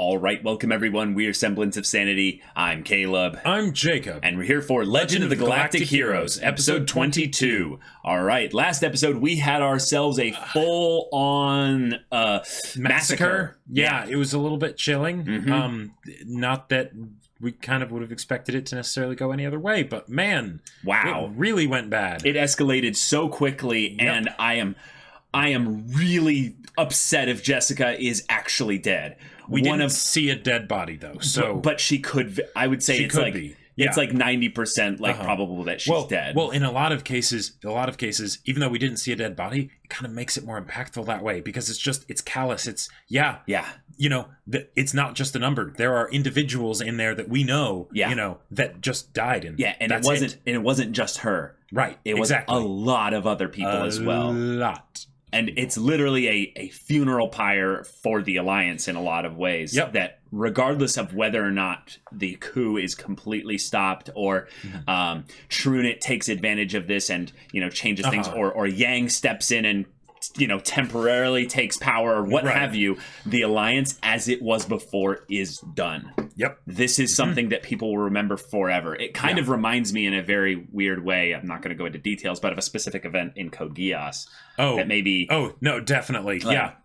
All right, welcome everyone. We are Semblance of Sanity. I'm Caleb. I'm Jacob. And we're here for Legend of the Galactic Heroes, episode 22. All right, last episode we had ourselves a full-on massacre. Yeah, it was a little bit chilling. Not that we kind of would have expected it to necessarily go any other way, but man, wow, it really went bad. It escalated so quickly, and I am really upset if Jessica is actually dead. We didn't see a dead body though, so but she could. I would say it's like be. Yeah. It's like 90% probable that she's dead. Well, in a lot of cases, even though we didn't see a dead body, it kind of makes it more impactful that way because it's callous. It's you know, it's not just a number. There are individuals in there that we know, you know, that just died. And it wasn't just her. Right. It was a lot of other people as well. A lot. And it's literally a funeral pyre for the Alliance in a lot of ways. Yep. That regardless of whether or not the coup is completely stopped or Trunit takes advantage of this and, you know, changes things or Yang steps in and, you know, temporarily takes power or what have you, the Alliance as it was before is done. Yep. This is something that people will remember forever. It kind of reminds me in a very weird way, I'm not going to go into details, but of a specific event in Code Geass. Oh. That maybe... Oh, no, definitely. Like,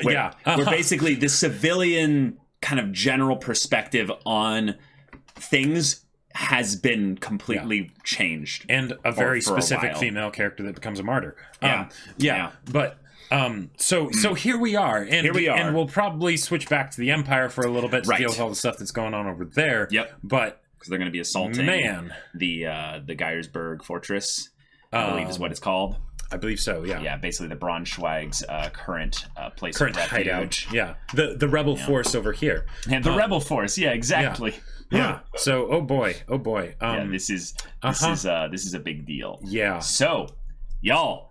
Where basically the civilian kind of general perspective on things has been completely changed. And a very specific female character that becomes a martyr. But so here we are. And we'll probably switch back to the Empire for a little bit to deal with all the stuff that's going on over there. Yep. But because they're going to be assaulting the Geiersburg fortress, I believe is what it's called. I believe so, yeah. Yeah, basically the Braunschweig's current place of hideout. Yeah, the rebel force over here. And the rebel force, yeah, exactly. Yeah. So, oh boy. This is a big deal. Yeah. So, y'all,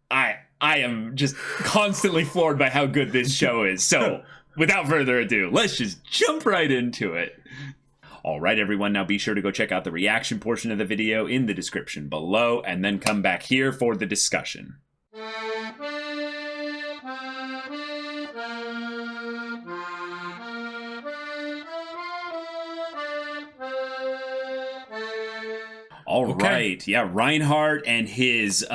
I am just constantly floored by how good this show is. So, without further ado, let's just jump right into it. All right, everyone, now be sure to go check out the reaction portion of the video in the description below, and then come back here for the discussion. All right, yeah, Reinhard and his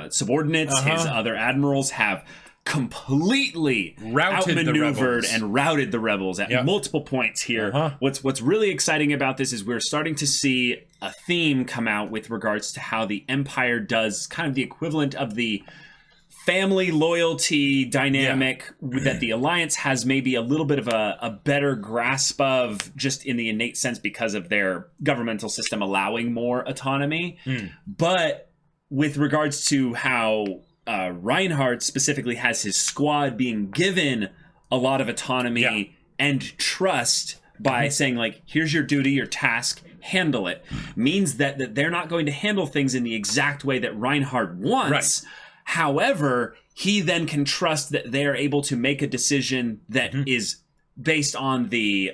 subordinates, his other admirals, have completely outmaneuvered and routed the rebels at multiple points here. What's really exciting about this is we're starting to see a theme come out with regards to how the Empire does kind of the equivalent of the family loyalty dynamic that the Alliance has maybe a little bit of a better grasp of just in the innate sense because of their governmental system allowing more autonomy. But with regards to how Reinhard specifically has his squad being given a lot of autonomy and trust by saying, like, here's your duty, your task, handle it, means that they're not going to handle things in the exact way that Reinhard wants. However, he then can trust that they're able to make a decision that is based on the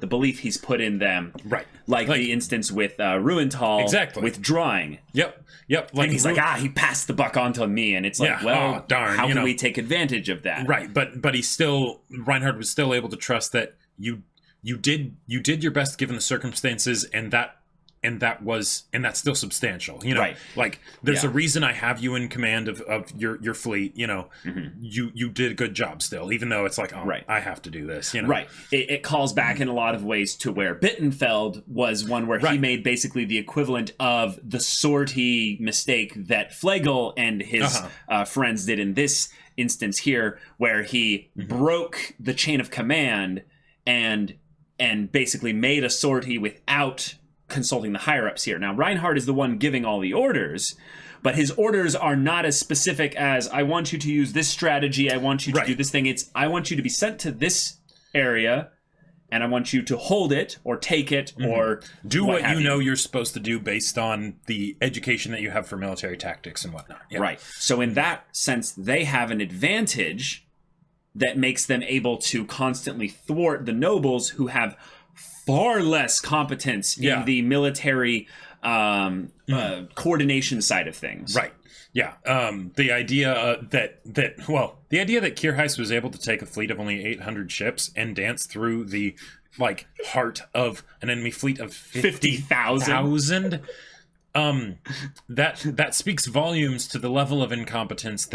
belief he's put in them. Right. Like the instance with Ruental withdrawing. Yep. Like and he's like, he passed the buck on to me, and it's like, well, darn, how can we take advantage of that? Right, but Reinhard was still able to trust that you did your best given the circumstances, and that's still substantial, you know. Like there's a reason I have you in command of your fleet, you know. You did a good job still, even though it's like, I have to do this, you know. Right. It calls back in a lot of ways to where Bittenfeld was one where he made basically the equivalent of the sortie mistake that Flegel and his friends did in this instance here, where he broke the chain of command and basically made a sortie without consulting the higher-ups here. Now, Reinhard is the one giving all the orders, but his orders are not as specific as, I want you to use this strategy, I want you to do this thing. It's, I want you to be sent to this area, and I want you to hold it, or take it, or do what you know you're supposed to do based on the education that you have for military tactics and whatnot. Right. So in that sense, they have an advantage that makes them able to constantly thwart the nobles who have far less competence in the military coordination side of things. Right. Yeah. The idea the idea that Geiersburg was able to take a fleet of only 800 ships and dance through the heart of an enemy fleet of 50,000. That speaks volumes to the level of incompetence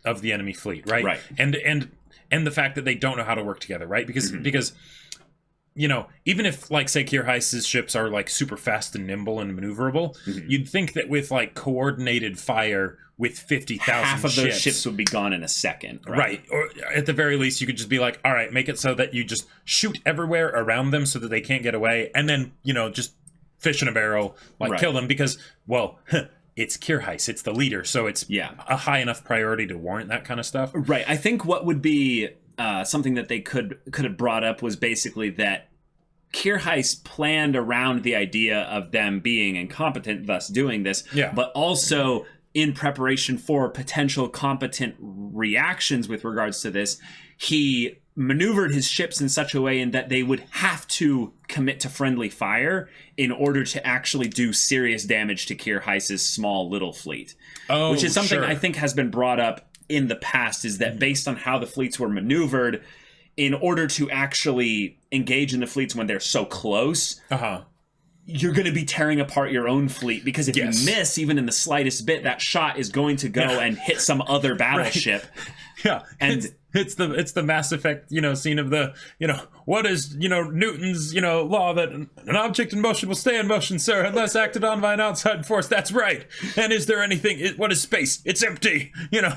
of the enemy fleet, right? Right. And the fact that they don't know how to work together, right? Because even if say Geiersburg's ships are super fast and nimble and maneuverable, you'd think that with coordinated fire with 50,000 half of those ships would be gone in a second, right? Or at the very least, you could just be all right, make it so that you just shoot everywhere around them so that they can't get away, and then just fish in a barrel, kill them, because it's Geiersburg, it's the leader, so it's a high enough priority to warrant that kind of stuff. Right. I think what would be something that they could have brought up was basically that Geiersburg planned around the idea of them being incompetent, thus doing this, but also in preparation for potential competent reactions with regards to this, he maneuvered his ships in such a way in that they would have to commit to friendly fire in order to actually do serious damage to Geiersburg's small little fleet. Which is something I think has been brought up in the past, is that based on how the fleets were maneuvered, in order to actually engage in the fleets when they're so close, you're going to be tearing apart your own fleet, because if you miss even in the slightest bit, that shot is going to go and hit some other battleship. Yeah, and it's the Mass Effect, scene of the, what is, Newton's, law that an object in motion will stay in motion, sir, unless acted on by an outside force. That's right. And is there anything? What is space? It's empty.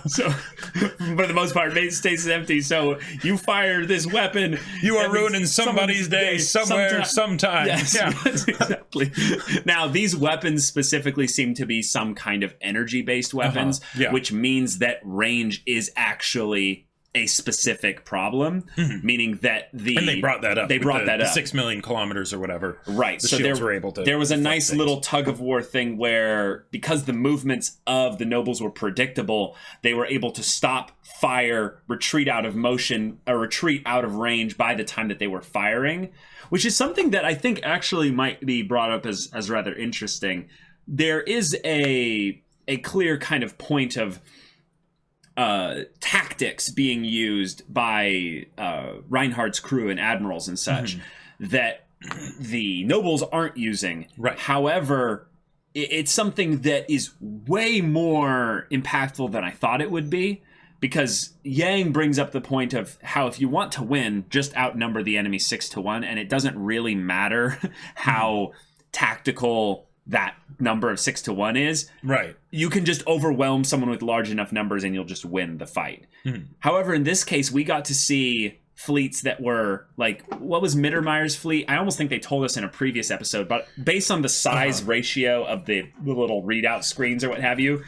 So for the most part, space is empty. So you fire this weapon, you are ruining somebody's day somewhere, sometime. Yes, exactly. Now, these weapons specifically seem to be some kind of energy-based weapons, which means that range is actually a specific problem, meaning that and they brought that up. They brought that up. 6 million kilometers or whatever. Right. The shields were able to. There was a nice little tug of war thing where, because the movements of the nobles were predictable, they were able to stop, fire, retreat out of motion, or retreat out of range by the time that they were firing, which is something that I think actually might be brought up as rather interesting. There is a clear kind of point of tactics being used by Reinhard's crew and admirals and such that the nobles aren't using. Right. However, it's something that is way more impactful than I thought it would be, because Yang brings up the point of how if you want to win, just outnumber the enemy 6-1, and it doesn't really matter how tactical that number of 6-1 is. Right. You can just overwhelm someone with large enough numbers and you'll just win the fight. However, in this case, we got to see fleets that were what was Mittermeier's fleet? I almost think they told us in a previous episode, but based on the size ratio of the little readout screens or what have you,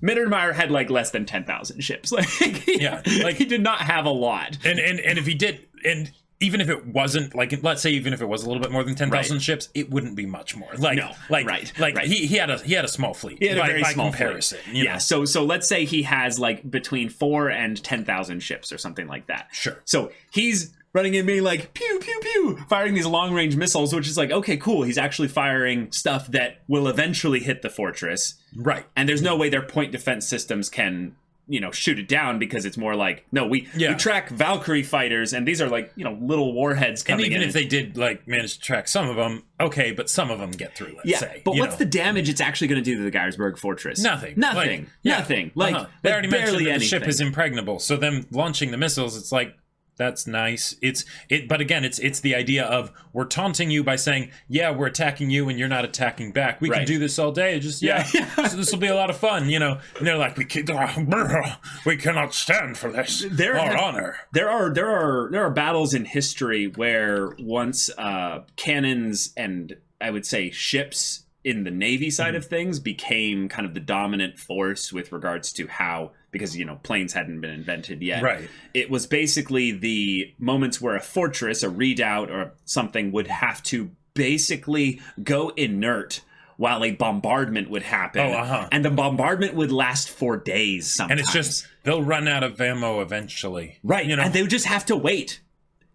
Mittermeier had less than 10,000 ships. He did not have a lot. And if he did, and even if it wasn't let's say even if it was a little bit more than 10,000 ships, it wouldn't be much more. He had a small fleet. He had a very small comparison. Fleet. So let's say he has between 4 and 10,000 ships or something like that. Sure. So he's running in being pew pew pew, firing these long range missiles, which is okay, cool. He's actually firing stuff that will eventually hit the fortress. Right. And there's no way their point defense systems can shoot it down, because it's more no, we track Valkyrie fighters, and these are little warheads coming in. And even if they did manage to track some of them, okay, but some of them get through, let's say. But what's the damage it's actually going to do to the Geiersburg fortress? Nothing. Nothing. They already mentioned that the ship is impregnable, so them launching the missiles, it's that's nice. But again, it's the idea of, we're taunting you by saying, we're attacking you and you're not attacking back. We can do this all day. Just so this will be a lot of fun, And they're we cannot stand for this. Our honor. There are battles in history where once cannons and, I would say, ships in the Navy side of things became kind of the dominant force with regards to how, because planes hadn't been invented yet. Right. It was basically the moments where a fortress, a redoubt, or something would have to basically go inert while a bombardment would happen. And the bombardment would last for days sometimes. And it's just, they'll run out of ammo eventually. Right. And they would just have to wait.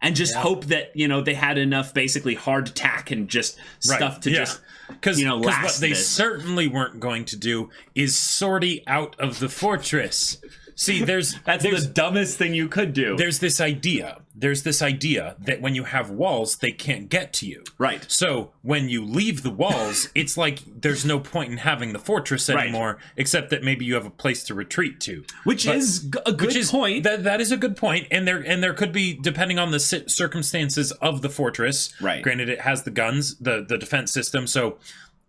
and just hope that, they had enough basically hard tack and just stuff to just, because last what they this. certainly weren't going to do is sortie out of the fortress. See, that's the dumbest thing you could do. There's this idea that when you have walls, they can't get to you. Right. So when you leave the walls, it's like there's no point in having the fortress anymore, except that maybe you have a place to retreat to. Which is a good point. That is a good point, and there could be, depending on the circumstances of the fortress. Right. Granted, it has the guns, the defense system, so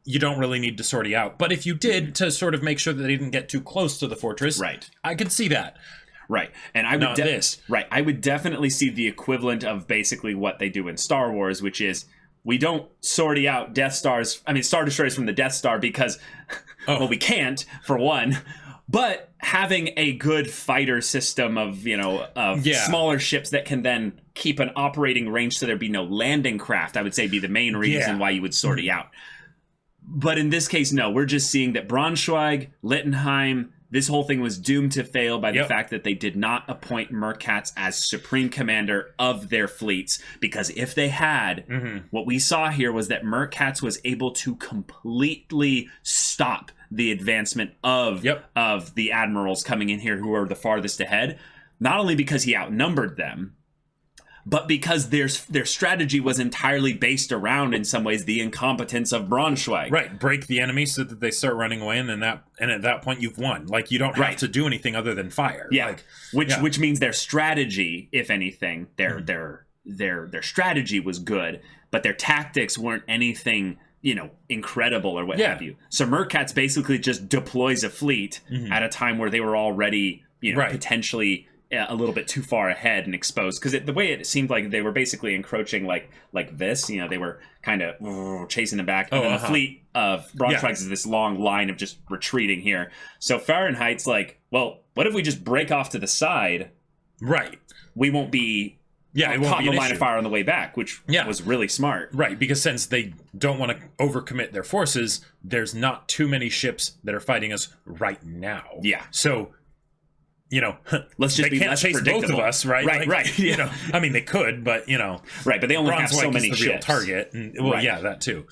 you don't really need to sortie out. But if you did, to sort of make sure that they didn't get too close to the fortress, I could see that. Right. And I would I would definitely see the equivalent of basically what they do in Star Wars, which is we don't sortie out Star Destroyers from the Death Star because well, we can't, for one. But having a good fighter system of, smaller ships that can then keep an operating range so there'd be no landing craft, I would say be the main reason why you would sortie out. But in this case, no, we're just seeing that Braunschweig, Littenheim, this whole thing was doomed to fail by the fact that they did not appoint Merkatz as supreme commander of their fleets. Because if they had, what we saw here was that Merkatz was able to completely stop the advancement of the admirals coming in here who are the farthest ahead. Not only because he outnumbered them, but because their strategy was entirely based around, in some ways, the incompetence of Braunschweig. Right, break the enemy so that they start running away, and at that point you've won. Like, you don't have to do anything other than fire. Yeah, which means their strategy, if anything, their strategy was good, but their tactics weren't anything incredible or what have you. So Merkatz basically just deploys a fleet at a time where they were already potentially a little bit too far ahead and exposed, because the way it seemed like they were basically encroaching like this, they were kind of chasing them back, and then the fleet of Braunschweig's is this long line of just retreating here. So Fahrenheit's like, well, what if we just break off to the side? Right. We won't be caught in the line of fire on the way back, which was really smart. Right, because since they don't want to overcommit their forces, there's not too many ships that are fighting us right now. Yeah. So let's just be less predictable. Both of us, right? Right. I mean, they could, but right. But they only have so many the ships. Real target, and that too.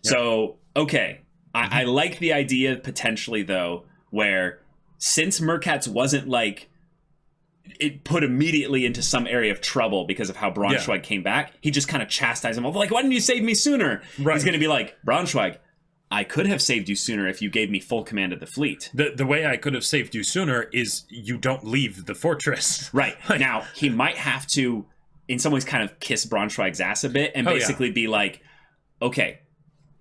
Yeah. So okay, I like the idea potentially though, where since Merkatz wasn't like it put immediately into some area of trouble because of how Braunschweig came back, he just kind of chastised him. Like, why didn't you save me sooner? Right. He's going to be like, Braunschweig, I could have saved you sooner if you gave me full command of the fleet. The way I could have saved you sooner is you don't leave the fortress. Right. Now, he might have to, in some ways, kind of kiss Braunschweig's ass a bit and basically be like, okay,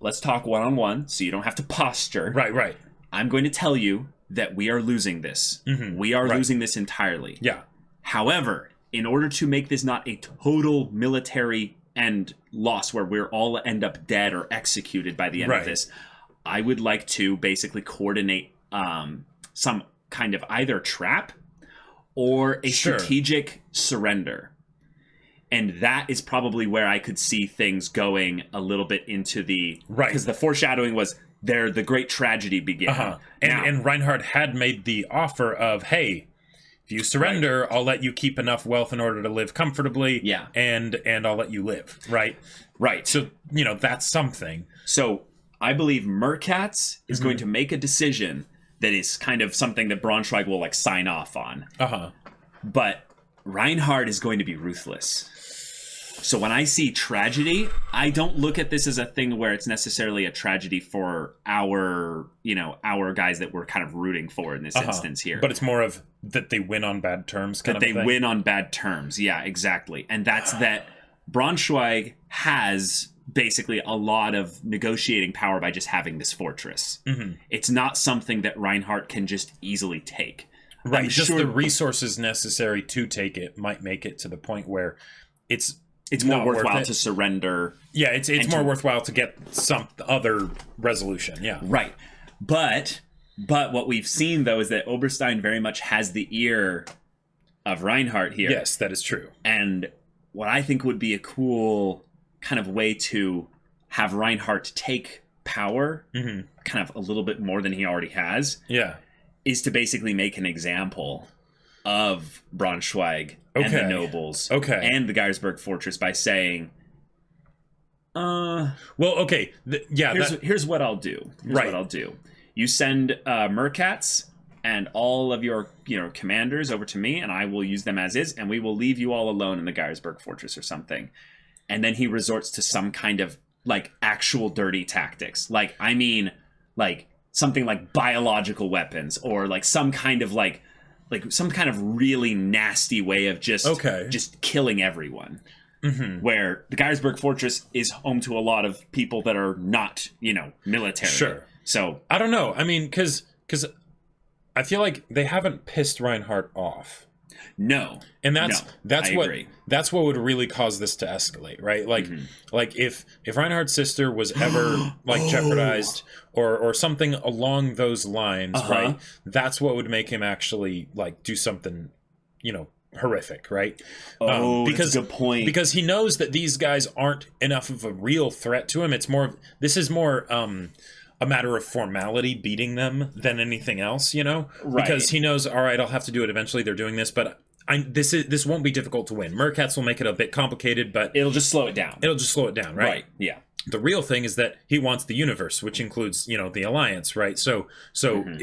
let's talk one-on-one so you don't have to posture. Right. I'm going to tell you that we are losing this. We are losing this entirely. Yeah. However, in order to make this not a total military and loss where we're all end up dead or executed by the end of this, I would like to basically coordinate some kind of either trap or a strategic surrender. And that is probably where I could see things going a little bit into the... Right. Because the foreshadowing was there, the great tragedy began. And Reinhard had made the offer of, hey, if you surrender, I'll let you keep enough wealth in order to live comfortably. Yeah. And I'll let you live. Right. So, that's something. So I believe Merkatz is going to make a decision that is kind of something that Braunschweig will sign off on. But Reinhard is going to be ruthless. So when I see tragedy, I don't look at this as a thing where it's necessarily a tragedy for our guys that we're kind of rooting for in this instance here. But it's more of that they win on bad terms kind of thing. That they win on bad terms. Yeah, exactly. And that's that Braunschweig has basically a lot of negotiating power by just having this fortress. It's not something that Reinhard can just easily take. Right. Just the resources necessary to take it might make it to the point where it's more worthwhile to surrender. Yeah, it's more worthwhile to get some other resolution. Yeah. Right. But what we've seen, though, is that Oberstein very much has the ear of Reinhard here. Yes, that is true. And what I think would be a cool kind of way to have Reinhard take power, kind of a little bit more than he already has, is to basically make an example of Braunschweig and the nobles and the Geiersburg fortress by saying, here's what I'll do. You send Merkatz and all of your commanders over to me, and I will use them as is, and we will leave you all alone in the Geiersburg fortress or something. And then he resorts to some kind of like actual dirty tactics. Like, I mean, like something like biological weapons, or like some kind of like some kind of really nasty way of just killing everyone. Mm-hmm. Where the Geiersburg fortress is home to a lot of people that are not, military. Sure. So I don't know. I mean, because I feel like they haven't pissed Reinhard off. No. And that's what would really cause this to escalate, right? Like like if Reinhard's sister was ever like jeopardized or something along those lines, right? That's what would make him actually like do something, horrific, right? Because that's a good point. Because he knows that these guys aren't enough of a real threat to him. This is more a matter of formality beating them than anything else, Right. Because he knows, all right, I'll have to do it eventually. They're doing this, but this won't be difficult to win. Merkatz will make it a bit complicated, but it'll just slow it down. Right? Right. Yeah. The real thing is that he wants the universe, which includes, the Alliance, right? So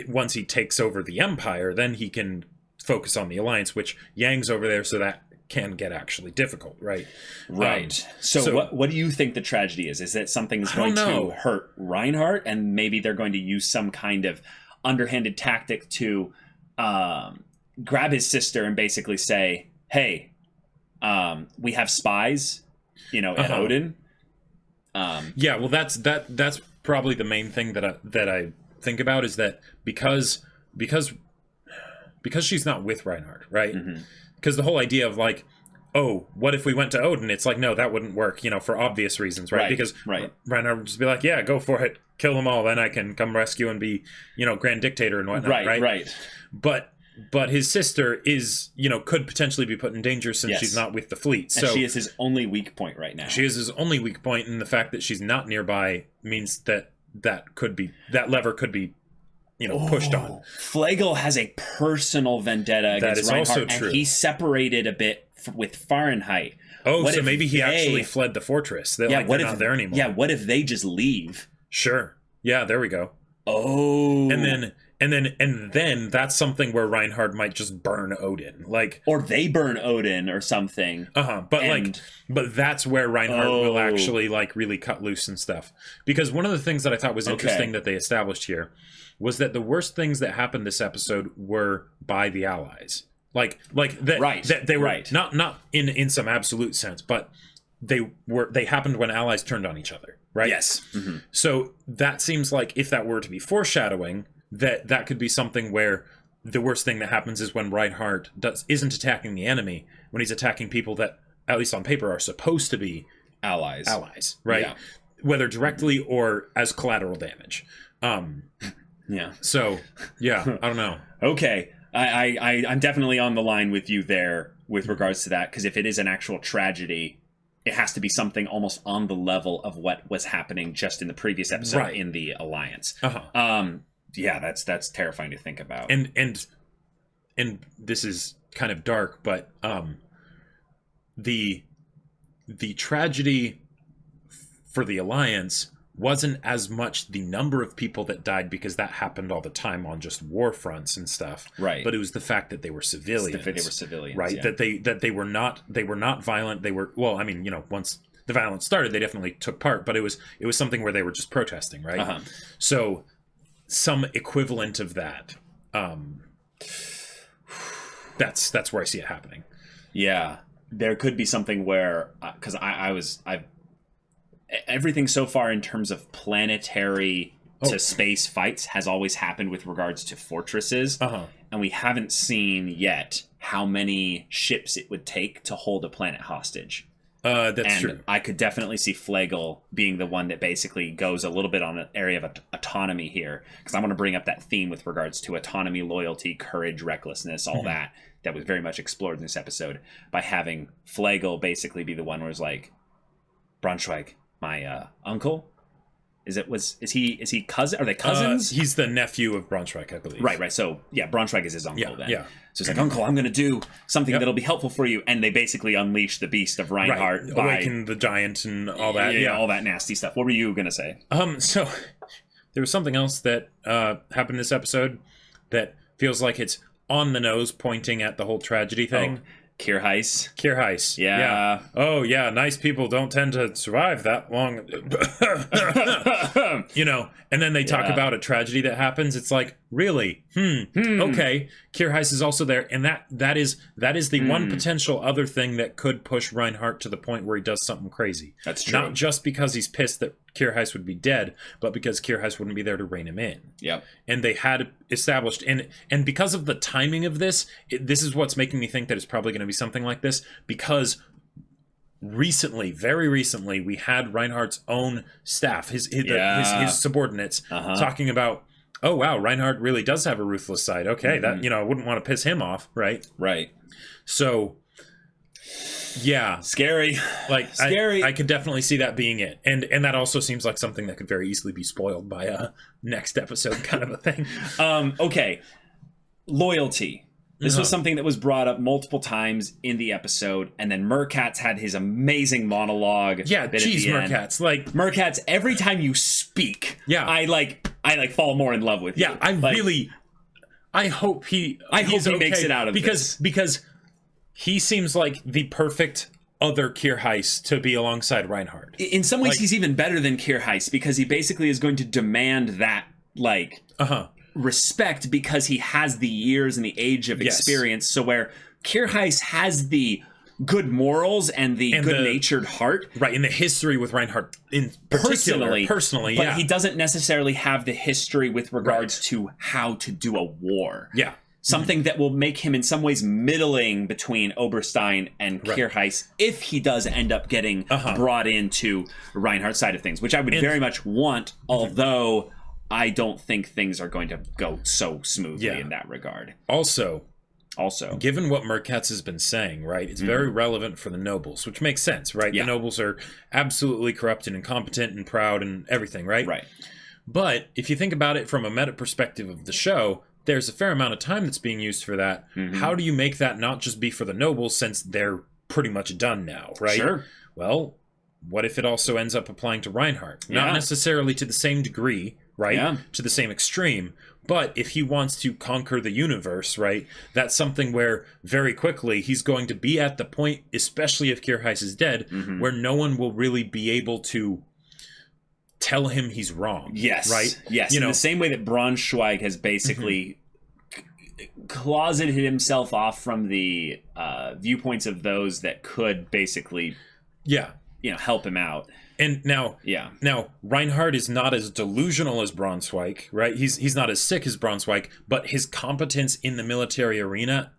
once he takes over the Empire, then he can focus on the Alliance, which Yang's over there, so that can get actually difficult, right? Right. So what do you think the tragedy is? Is that something is going to hurt Reinhard, and maybe they're going to use some kind of underhanded tactic to grab his sister and basically say, hey, we have spies, at Odin. Yeah, well, that's probably the main thing that I think about, is that because she's not with Reinhard, right? Because the whole idea of like, oh, what if we went to Odin? It's like, no, that wouldn't work, for obvious reasons, right? Because Reinhard would just be like, yeah, go for it, kill them all, then I can come rescue and be, Grand Dictator and whatnot, right? But his sister is, could potentially be put in danger since she's not with the fleet. So and she is his only weak point right now. She is his only weak point, and the fact that she's not nearby means that lever could be pushed on. Flegel has a personal vendetta against Reinhard, also true. And he separated a bit with Fahrenheit. Oh, so maybe he actually fled the fortress. They're not there anymore. Yeah, what if they just leave? Sure. Yeah, there we go. Oh. And then that's something where Reinhard might just burn Odin, or they burn Odin or something. But that's where Reinhard will actually really cut loose and stuff. Because one of the things that I thought was interesting that they established here was that the worst things that happened this episode were by the Allies. That they were not in some absolute sense, but they happened when Allies turned on each other, right? Yes. Mm-hmm. So that seems like, if that were to be foreshadowing, that could be something where the worst thing that happens is when Reinhard isn't attacking the enemy, when he's attacking people that, at least on paper, are supposed to be allies, right? Yeah. Whether directly or as collateral damage. Yeah. So, yeah, I don't know. Okay. I'm definitely on the line with you there with regards to that, because if it is an actual tragedy, it has to be something almost on the level of what was happening just in the previous episode in the Alliance. Yeah, that's terrifying to think about. And this is kind of dark, but the tragedy for the Alliance wasn't as much the number of people that died, because that happened all the time on just war fronts and stuff. Right. But it was the fact that they were civilians. Right. Yeah. That they were not violent. They were, well, I mean, once the violence started, they definitely took part, but it was something where they were just protesting, right? So some equivalent of that. That's where I see it happening. Yeah, there could be something where, because everything so far in terms of planetary to space fights has always happened with regards to fortresses, and we haven't seen yet how many ships it would take to hold a planet hostage. That's true. I could definitely see Flegel being the one that basically goes a little bit on an area of autonomy here, because I want to bring up that theme with regards to autonomy, loyalty, courage, recklessness, all that was very much explored in this episode, by having Flegel basically be the one where it's like, Braunschweig, my uncle, Is he cousin? Are they cousins? He's the nephew of Braunschweig, I believe. Right. So yeah, Braunschweig is his uncle then. Yeah. So it's like, Uncle, I'm going to do something that'll be helpful for you, and they basically unleash the beast of Reinhard, awaken the giant and all that. Yeah, all that nasty stuff. What were you going to say? So there was something else that happened in this episode that feels like it's on the nose, pointing at the whole tragedy thing. Kierheis. Yeah. Oh, yeah. Nice people don't tend to survive that long. And then they talk about a tragedy that happens. It's like, really? Okay. Kierheis is also there. And that is the one potential other thing that could push Reinhardt to the point where he does something crazy. That's true. Not just because he's pissed that Kierheis would be dead, but because Kierheis wouldn't be there to rein him in. Yep. And they had established, and because of the timing of this, this is what's making me think that it's probably going to be something like this, because very recently, we had Reinhardt's own staff, his subordinates, talking about, oh wow, Reinhardt really does have a ruthless side. Okay, that I wouldn't want to piss him off, right? Right. So, yeah, scary. Scary. I could definitely see that being it, and that also seems like something that could very easily be spoiled by a next episode kind of a thing. Okay, loyalty. This was something that was brought up multiple times in the episode, and then Merkatz had his amazing monologue. Yeah, geez, Merkatz. Merkatz, every time you speak, I fall more in love with you. Yeah, I hope he makes it out of this. Because he seems like the perfect other Kierheis to be alongside Reinhard. In some ways, he's even better than Kierheis, because he basically is going to demand that, respect, because he has the years and the age of experience. So where Kierheis has the good morals and the good-natured heart, right, in the history with Reinhard in particular, personally, but he doesn't necessarily have the history with regards to how to do a war. Yeah. Something that will make him in some ways middling between Oberstein and Kierheis, if he does end up getting brought into Reinhardt's side of things, which I would very much want, although I don't think things are going to go so smoothly in that regard. Also, given what Merkatz has been saying, right, it's very relevant for the nobles, which makes sense, right? Yeah. The nobles are absolutely corrupt and incompetent and proud and everything, right? Right. But if you think about it from a meta perspective of the show, there's a fair amount of time that's being used for that. How do you make that not just be for the nobles, since they're pretty much done now, right? Sure. Well, what if it also ends up applying to Reinhard? Not necessarily to the same degree, right? Yeah. To the same extreme. But if he wants to conquer the universe, right, that's something where very quickly he's going to be at the point, especially if Kierheis is dead, where no one will really be able to tell him he's wrong. Yes. Right? Yes. In the same way that Braunschweig has basically closeted himself off from the viewpoints of those that could basically help him out. And now Reinhard is not as delusional as Braunschweig, right? He's not as sick as Braunschweig, but his competence in the military arena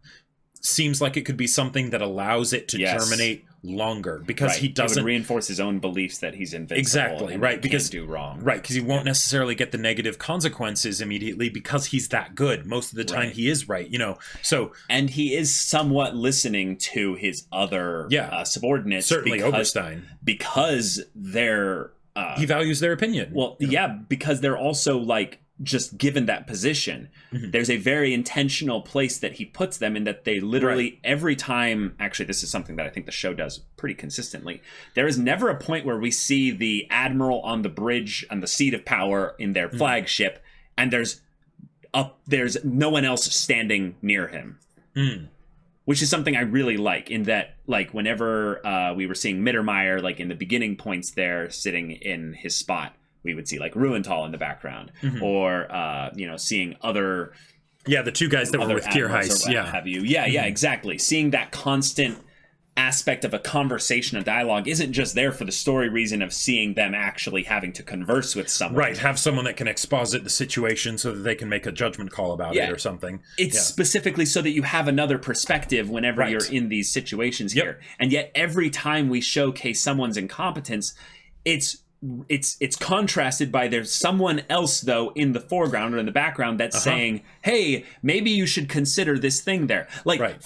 seems like it could be something that allows it to germinate longer, because he doesn't reinforce his own beliefs that he's invincible. Exactly, right? Because do wrong, right? Because he won't necessarily get the negative consequences immediately, because he's that good. Most of the time, he is right, So, and he is somewhat listening to his other subordinates, certainly Oberstein, because they're he values their opinion. Well, because they're also just given that position, there's a very intentional place that he puts them in, that they literally every time, actually this is something that I think the show does pretty consistently, there is never a point where we see the admiral on the bridge on the seat of power in their flagship and there's no one else standing near him, which is something I really like, in that whenever we were seeing Mittermeier in the beginning points there sitting in his spot, we would see Ruenthal in the background, or seeing other the two guys that were with Kierheis, have you exactly, seeing that constant aspect of a conversation, a dialogue, isn't just there for the story reason of seeing them actually having to converse with someone, right? Have someone that can exposit the situation so that they can make a judgment call about it or something. It's specifically so that you have another perspective whenever you're in these situations here. And yet every time we showcase someone's incompetence, it's contrasted by there's someone else though in the foreground or in the background that's saying, hey, maybe you should consider this thing there.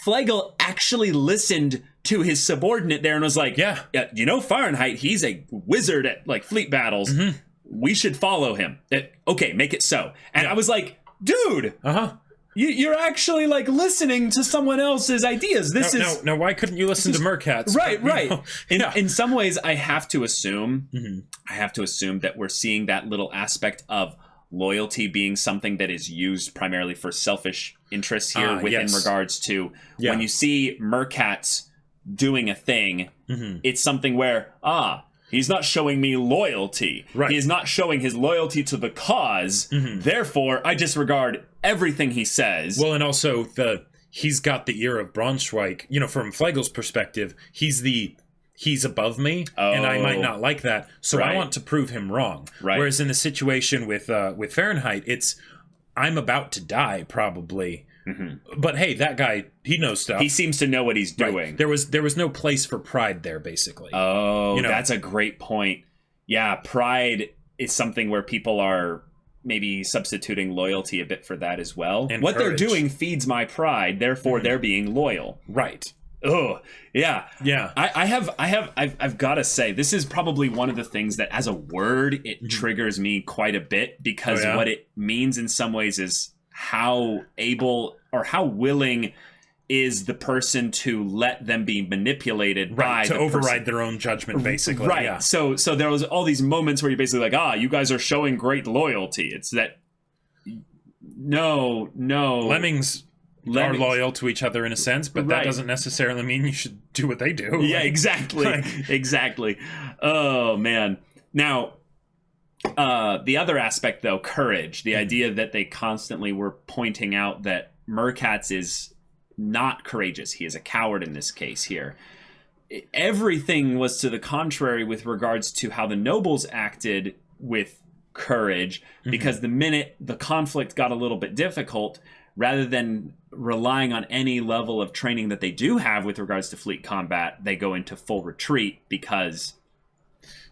Flegel actually listened to his subordinate there and was like, Fahrenheit, he's a wizard at fleet battles. we should follow him. Okay, make it so. And I was like, dude, you're actually like listening to someone else's ideas. This is now. Why couldn't you listen to Merkatz? Right. In some ways, I have to assume. I have to assume that we're seeing that little aspect of loyalty being something that is used primarily for selfish interests here within regards to when you see Merkatz doing a thing, it's something where, he's not showing me loyalty. Right. He is not showing his loyalty to the cause. Therefore, I disregard everything he says. Well, and also he's got the ear of Braunschweig. You know, from Flegel's perspective, he's above me, and I might not like that, so I want to prove him wrong. Right. Whereas in the situation with Fahrenheit, it's I'm about to die probably. But hey, that guy, he knows stuff. He seems to know what he's doing. Right. There was no place for pride there, basically. Oh, that's a great point. Yeah, pride is something where people are maybe substituting loyalty a bit for that as well. And what they're doing feeds my pride, therefore they're being loyal. Right. Oh, yeah. Yeah. I've got to say, this is probably one of the things that as a word, it triggers me quite a bit, because what it means in some ways is how able or how willing is the person to let them be manipulated by to override their own judgment, basically. Right. Yeah. So there was all these moments where you're basically like, you guys are showing great loyalty. It's that no. Lemmings are loyal to each other in a sense, but that doesn't necessarily mean you should do what they do. Yeah, exactly. Exactly. Oh, man. Now, the other aspect, though, courage, the idea that they constantly were pointing out that Merkatz is not courageous. He is a coward in this case here. Everything was to the contrary with regards to how the nobles acted with courage, because the minute the conflict got a little bit difficult, rather than relying on any level of training that they do have with regards to fleet combat, they go into full retreat because,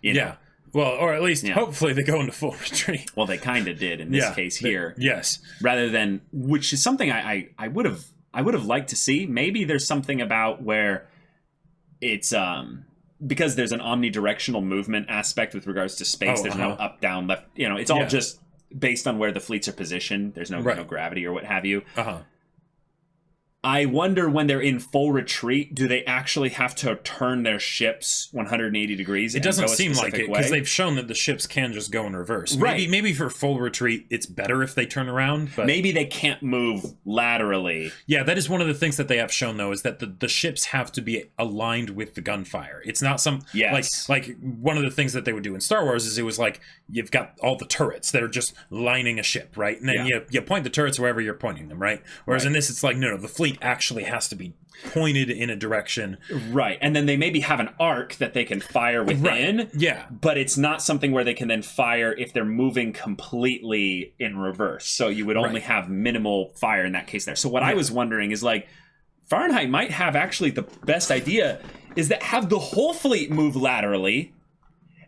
you know. Well, or at least hopefully they go into full retreat. Well, they kind of did in this case here. Yes. Rather than, which is something I would have liked to see. Maybe there's something about where it's because there's an omnidirectional movement aspect with regards to space. There's no up, down, left. You know, it's all just based on where the fleets are positioned. There's no gravity or what have you. I wonder when they're in full retreat, do they actually have to turn their ships 180 degrees? It doesn't seem like it, because they've shown that the ships can just go in reverse. Right. Maybe for full retreat, it's better if they turn around. But maybe they can't move laterally. Yeah, that is one of the things that they have shown, though, is that the ships have to be aligned with the gunfire. It's not some... Yes. Like one of the things that they would do in Star Wars is it was like, you've got all the turrets that are just lining a ship, right? And then you point the turrets wherever you're pointing them, right? Whereas in this, it's like, no, the fleet actually has to be pointed in a direction. Right. And then they maybe have an arc that they can fire within. Right. Yeah. But it's not something where they can then fire if they're moving completely in reverse. So you would only have minimal fire in that case there. So what I was wondering is, like, Fahrenheit might have actually the best idea is that have the whole fleet move laterally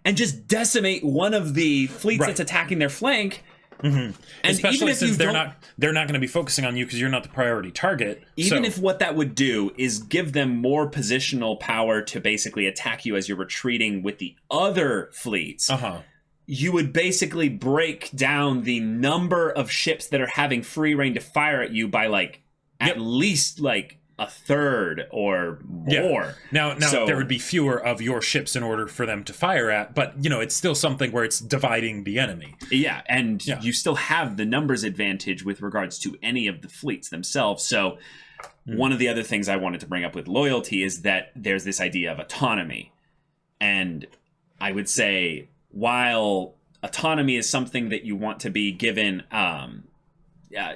and just decimate one of the fleets that's attacking their flank. And especially even if since they're not going to be focusing on you because you're not the priority target. Even if what that would do is give them more positional power to basically attack you as you're retreating with the other fleets, you would basically break down the number of ships that are having free reign to fire at you by like at least like a third or more. Now so, there would be fewer of your ships in order for them to fire at, but, you know, it's still something where it's dividing the enemy. Yeah, and you still have the numbers advantage with regards to any of the fleets themselves. So one of the other things I wanted to bring up with loyalty is that there's this idea of autonomy. And I would say, while autonomy is something that you want to be given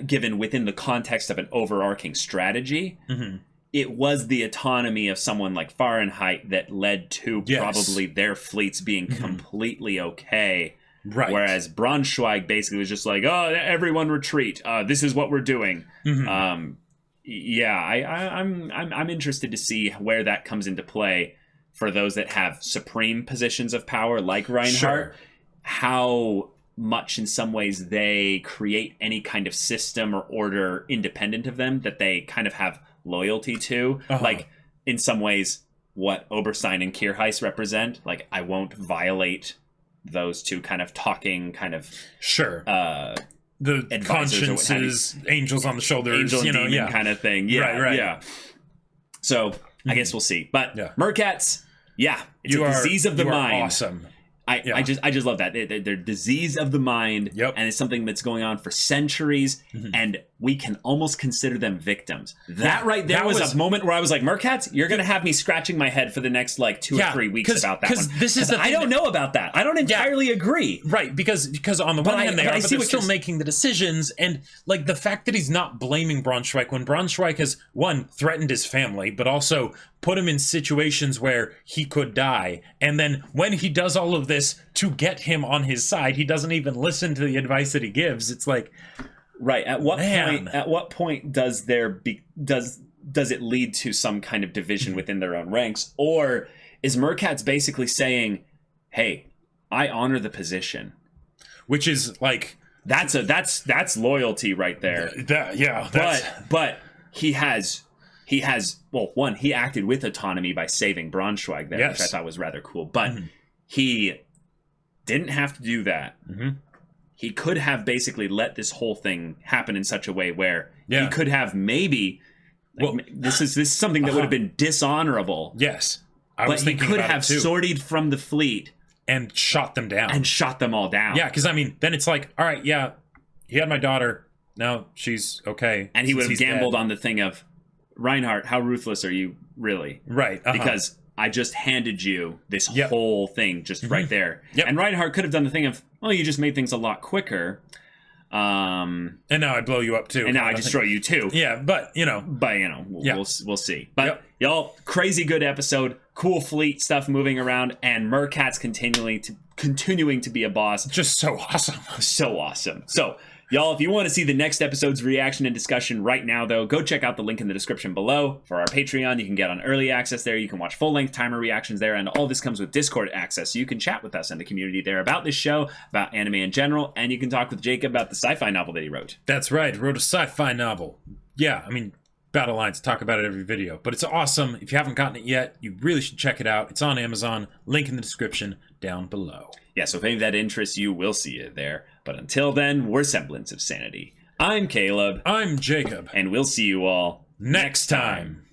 given within the context of an overarching strategy, it was the autonomy of someone like Fahrenheit that led to probably their fleets being completely okay. Right. Whereas Braunschweig basically was just like, oh, everyone retreat. This is what we're doing. I'm interested to see where that comes into play for those that have supreme positions of power like Reinhard. How much in some ways they create any kind of system or order independent of them that they kind of have loyalty to. Like in some ways what Oberstein and Kierheis represent. Like, I won't violate those two kind of talking, kind of the consciences, angels on the shoulders, angel and demon kind of thing. Yeah, right. Yeah. So I guess we'll see. But Merkatz, it's a disease of the mind. Awesome. I just love that. They're disease of the mind, and it's something that's going on for centuries, and we can almost consider them victims. That right there was a moment where I was like, Merkatz, you're going to have me scratching my head for the next, like, 2 or 3 weeks about that one. This is I don't know about that. I don't entirely agree. Right, because on the one hand they are, but they're still making the decisions, and, like, the fact that he's not blaming Braunschweig when Braunschweig has, one, threatened his family, but also put him in situations where he could die, and then when he does all of this to get him on his side, he doesn't even listen to the advice that he gives. It's like, right, at what point does does it lead to some kind of division within their own ranks, or is Merkatz basically saying, hey, I honor the position, which is like that's loyalty right there. But he has well, one, he acted with autonomy by saving Braunschweig there, which I thought was rather cool. But he didn't have to do that. He could have basically let this whole thing happen in such a way where he could have maybe, this is something that would have been dishonorable. Yes, but he could have sortied from the fleet and shot them down and shot them all down. Yeah, because I mean, then it's like, all right, he had my daughter. Now she's okay, and he would have gambled on the thing of, Reinhard, how ruthless are you really? Right. Because I just handed you this whole thing just right there. And Reinhard could have done the thing of, well, you just made things a lot quicker. And now I blow you up too. And now I destroy you too. Yeah, but we'll see. But y'all, crazy good episode, cool fleet stuff moving around, and Merkatz continuing to be a boss. Just so awesome. So awesome. So y'all, if you want to see the next episode's reaction and discussion right now, though, go check out the link in the description below for our Patreon. You can get on early access there. You can watch full-length timer reactions there, and all this comes with Discord access, so you can chat with us in the community there about this show, about anime in general, and you can talk with Jacob about the sci-fi novel that he wrote. That's right, wrote a sci-fi novel. Yeah, I mean, Battle Lines, talk about it every video, but it's awesome. If you haven't gotten it yet, you really should check it out. It's on Amazon. Link in the description down below. Yeah, so if any of that interests you, we'll see it there. But until then, we're Semblance of Sanity. I'm Caleb. I'm Jacob. And we'll see you all next time.